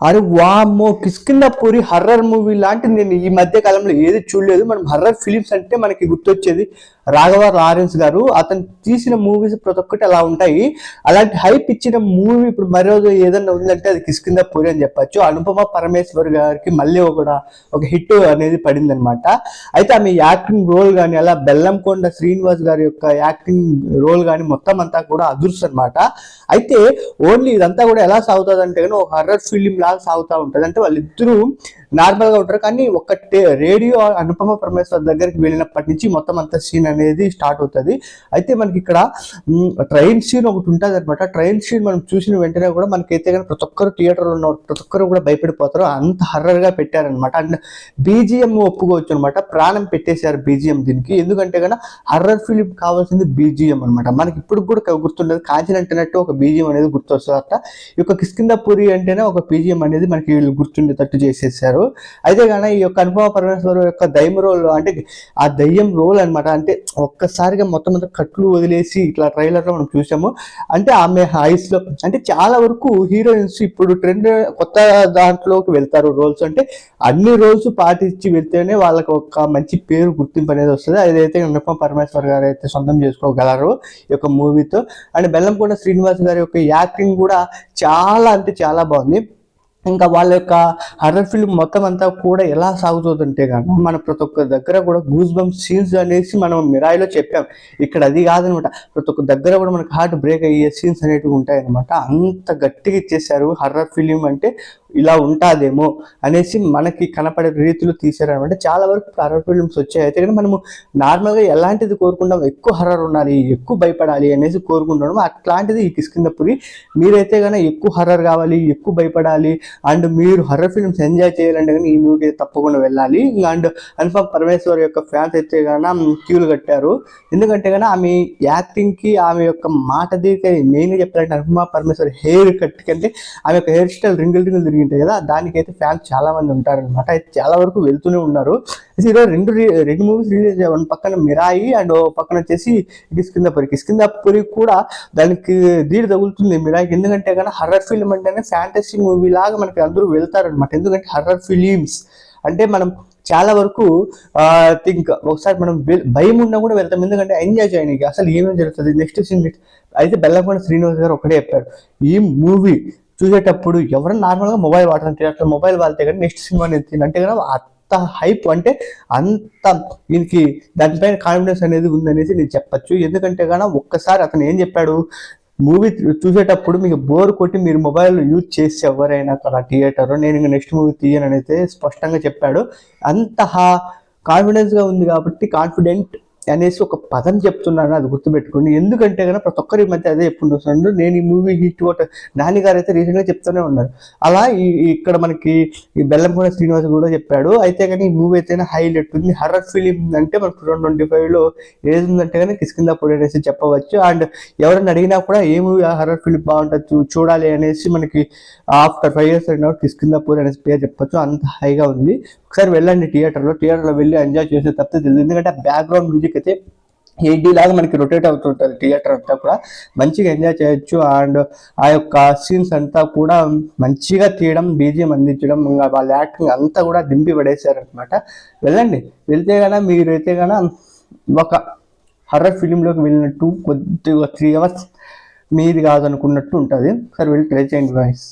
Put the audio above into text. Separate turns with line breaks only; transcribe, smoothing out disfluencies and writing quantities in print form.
అరే వామ్మో, Kishkindhapuri horror movie లాంటిది నేను ఈ మధ్య కాలంలో ఏది చూడలేదు. మనం హర్రర్ ఫిలిమ్స్ అంటే మనకి గుర్తొచ్చేది రాఘవ లారెన్స్ గారు. అతను తీసిన మూవీస్ ప్రతి ఒక్కటి అలా ఉంటాయి. అలాంటి హైప్ ఇచ్చిన మూవీ ఇప్పుడు మరోజు ఏదన్నా ఉందంటే అది కిష్కింధపురి అని చెప్పచ్చు. అనుపమ పరమేశ్వర్ గారికి మళ్ళీ ఒక హిట్ అనేది పడింది అనమాట. అయితే ఆమె యాక్టింగ్ రోల్ కానీ, అలా బెల్లంకొండ శ్రీనివాస్ గారి యొక్క యాక్టింగ్ రోల్ కానీ మొత్తం అంతా కూడా అదృష్టం అనమాట. అయితే ఓన్లీ ఇదంతా కూడా ఎలా సాగుతుంది అంటే కానీ ఒక హర్రర్ ఫిలిం లాగా సాగుతూ ఉంటుంది. అంటే వాళ్ళిద్దరూ నార్మల్గా ఉంటారు, కానీ రేడియో అనుపమ పరమేశ్వర్ దగ్గరికి వెళ్ళినప్పటి నుంచి మొత్తం అంతా సీన్ అనేది స్టార్ట్ అవుతుంది. అయితే మనకి ఇక్కడ ట్రైన్ సీన్ ఒకటి ఉంటుంది అనమాట. ట్రైన్ సీన్ మనం చూసిన వెంటనే కూడా మనకైతే కానీ ప్రతి ఒక్కరు థియేటర్లో ఉన్న ప్రతి ఒక్కరు కూడా భయపడిపోతారు, అంత హర్రర్గా పెట్టారనమాట. అండ్ బీజిఎం ఒప్పుకోవచ్చు అనమాట, ప్రాణం పెట్టేశారు బీజిఎం దీనికి. ఎందుకంటే కన్నా హర్రర్ ఫిలిం కావాల్సింది బీజిఎం అనమాట. మనకి ఇప్పుడు కూడా గుర్తుండదు, కాంచన అంటేనట్టు ఒక బీజిఎం అనేది గుర్తొస్తుంది. అట్లా ఈ యొక్క కిష్కింధపురి అంటేనే ఒక బీజిఎం అనేది మనకి గుర్తుండేటట్టు చేసేసారు. అయితే కానీ ఈ యొక్క అనుపమ పరమేశ్వర్ యొక్క దయ్యం రోల్, అంటే ఆ దయ్యం రోల్ అనమాట. అంటే ఒక్కసారిగా మొత్తం కట్లు వదిలేసి ఇట్లా ట్రైలర్ లో మనం చూసాము. అంటే ఆమె ఐస్ లో అంటే చాలా వరకు హీరోయిన్స్ ఇప్పుడు ట్రెండ్ కొత్త దాంట్లోకి వెళ్తారు రోల్స్. అంటే అన్ని రోల్స్ పాటించి వెళ్తేనే వాళ్ళకి ఒక మంచి పేరు గుర్తింపు అనేది వస్తుంది. అదైతే అనుపమ పరమేశ్వర్ గారు అయితే సొంతం చేసుకోగలరు ఈ యొక్క మూవీతో. అండ్ బెల్లంకొండ శ్రీనివాస్ గారి యొక్క యాక్టింగ్ కూడా చాలా అంటే చాలా బాగుంది. ఇంకా వాళ్ళ యొక్క హర్రర్ ఫిల్మ్ మొత్తం అంతా కూడా ఎలా సాగుతుందంటే కనుక మన ప్రతి ఒక్క దగ్గర కూడా గూస్ బంప్స్ సీన్స్ అనేసి మనం మిరాయిలో చెప్పాం. ఇక్కడ అది కాదనమాట, ప్రతి ఒక్క దగ్గర కూడా మనకు హార్ట్ బ్రేక్ అయ్యే సీన్స్ అనేవి ఉంటాయన్నమాట. అంత గట్టిగా ఇచ్చేసారు. హర్రర్ ఫిలిం అంటే ఇలా ఉంటాదేమో అనేసి మనకి కనపడే రీతిలో తీసారనమాట. చాలా వరకు హర్రర్ ఫిలిమ్స్ వచ్చాయి. అయితే కానీ మనము నార్మల్గా ఎలాంటిది కోరుకుంటాం, ఎక్కువ హర్రర్ ఉండాలి, ఎక్కువ భయపడాలి అనేసి కోరుకుంటాము. అట్లాంటిది ఈ కిష్కింధపురి. మీరైతే కానీ ఎక్కువ హర్రర్ కావాలి, ఎక్కువ భయపడాలి, అండ్ మీరు హర్రర్ ఫిల్మ్స్ ఎంజాయ్ చేయాలంటే కానీ ఈ మూవీకి తప్పకుండా వెళ్ళాలి. అండ్ అనుపమ పరమేశ్వర్ యొక్క ఫ్యాన్స్ అయితే కానీ క్యూలు కట్టారు. ఎందుకంటే కానీ ఆమె యాక్టింగ్కి, ఆమె యొక్క మాట దిగి మెయిన్గా చెప్పాలంటే అనుపమ పరమేశ్వర్ హెయిర్ కట్ కంటే ఆమె యొక్క హెయిర్ స్టైల్ రింగులు తిరిగి ఉంటాయి కదా, దానికైతే ఫ్యాన్స్ చాలా మంది ఉంటారనమాట. అయితే చాలా వరకు వెళ్తూనే ఉన్నారు. ఈరోజు రెండు మూవీస్ రిలీజ్ అయ్యాయి. వన్ పక్కన మిరాయి అండ్ పక్కన వచ్చేసి కిష్కింధపురి కూడా దానికి ధీడు తగులుతుంది మిరాయికి. ఎందుకంటే కానీ హర్రర్ ఫిల్మ్ అంటేనే ఫ్యాంటసీ మూవీ లాగా మనకి అందరూ వెళ్తారనమాట. ఎందుకంటే హర్రర్ ఫిలిమ్స్ అంటే మనం చాలా వరకు థింక్ ఒకసారి మనం భయం ఉన్నా కూడా వెళ్తాం, ఎందుకంటే ఎంజాయ్ చేయడానికి అసలు ఏమేమి జరుగుతుంది నెక్స్ట్ సీన్. అయితే బెల్లంకొండ శ్రీనివాస్ గారు ఒకటే చెప్పారు, ఈ మూవీ చూసేటప్పుడు ఎవరైనా నార్మల్గా మొబైల్ వాడాలంటే అట్లా మొబైల్ వాడితే కానీ నెక్స్ట్ సినిమా నేను అంటే కానీ అంత హైప్, అంటే అంత దీనికి దానిపైన కాన్ఫిడెన్స్ అనేది ఉందనేసి నేను చెప్పచ్చు. ఎందుకంటే కానీ ఒక్కసారి అతను ఏం చెప్పాడు, మూవీ చూసేటప్పుడు మీకు బోర్ కొట్టి మీరు మొబైల్ యూజ్ చేసి ఎవరైనా అక్కడ థియేటర్ నేను ఇంకా నెక్స్ట్ మూవీ తీయనని అయితే స్పష్టంగా చెప్పాడు. అంత కాన్ఫిడెన్స్గా ఉంది కాబట్టి కాన్ఫిడెంట్ అనేసి ఒక పదం చెప్తున్నాను, అది గుర్తుపెట్టుకోండి. ఎందుకంటే కనుక ప్రతి ఒక్కరి మధ్య అదే చెప్పుకుంటూ వస్తున్నాడు. నేను ఈ మూవీ హిట్ కొట్ట నాని గారు అయితే రీసెంట్గా చెప్తూనే ఉన్నారు. అలా ఇక్కడ మనకి ఈ బెల్లంకొండ శ్రీనివాస్ కూడా చెప్పాడు. అయితే కానీ ఈ మూవీ అయితేనే హైలైట్ ఉంది. హర్రర్ ఫిలిం అంటే మనకు 2025లో ఏది ఉందంటే కానీ కిష్కింధపురి అనేసి చెప్పవచ్చు. అండ్ ఎవరైనా అడిగినా కూడా ఏ మూవీ హర్రర్ ఫిలిం బాగుంటుంది చూడాలి అనేసి మనకి ఆఫ్టర్ 5 years అయినా కిష్కింధపురి అనేసి పేరు చెప్పచ్చు. అంత హైగా ఉంది. ఒకసారి వెళ్ళండి థియేటర్లో వెళ్ళి ఎంజాయ్ చేసే తప్పితే తెలియదు. ఎందుకంటే బ్యాక్గ్రౌండ్ మ్యూజిక్ అయితే 8D లాగా మనకి రొటేట్ అవుతుంటుంది థియేటర్ అంతా కూడా, మంచిగా ఎంజాయ్ చేయొచ్చు. అండ్ ఆ యొక్క సీన్స్ అంతా కూడా మంచిగా తీయడం, బీజిఎం అందించడం, ఇంకా వాళ్ళ యాక్టింగ్ అంతా కూడా దింపి పడేశారనమాట. వెళ్ళండి, వెళ్తే కన్నా మీరైతే కన్నా ఒక హర్రర్ ఫిలింలోకి వెళ్ళినట్టు కొద్దిగా 3 hours మీది కాదనుకున్నట్టు ఉంటుంది. ఒకసారి వెళ్ళి ట్రై చేయండి గాయ్స్.